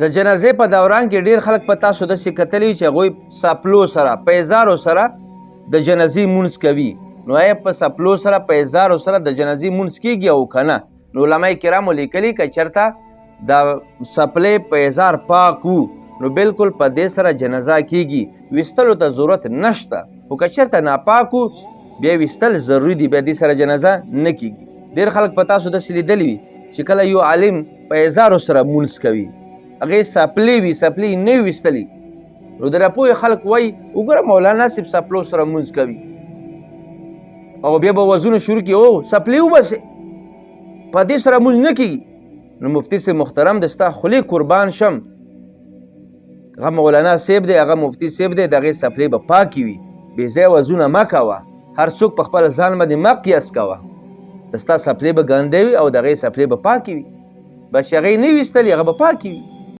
د جنازې په دوران کې ډېر خلک په تاسو داسې کتلي وي چې هغوی سپلو سره په ازارو سره د جنازې مونځ کوي. نو آیا په سپلو سره په ازارو سره د جنازې مونځ کیږي او که نه؟ نو علما کرامو لیکلي که چېرته د سپلې په ازار پاک وو نو بالکل په دې سره جنازه کیږي، ویستلو ته ضرورت نشته. خو که چېرته ناپاک وو بیا ویستل ضروري دي، بیا دې سره جنازه نه کیږي. ډېر خلک په تاسو داسې لیدلي وي چې کله یو عالم په ازارو سره مونځ کوي، هغې سپلې وي، سپلې یې نه وي ویستلي، نو د راپوهې خلک وایي وګوره مولانا صاحب سپلو سره مونځ کوي، او بیا به وضونه شروع کړي او سپلې وباسئ، په دې سره مونځ نه کېږي. نو مفتي صاحب محترم د ستا خولې قربان شم، هغه مولانا صاحب دی، هغه مفتي صاحب دی، د هغې سپلې به پاکې وي، بې ځایه وضونه مه کوه، هر څوک په خپل ځان باندې مه قیاس کوه. د ستا سپلې به ګندې وي او د هغې سپلې به پاکې وي، بس چې هغې نه وي ویستلې هغه به پاکې وي.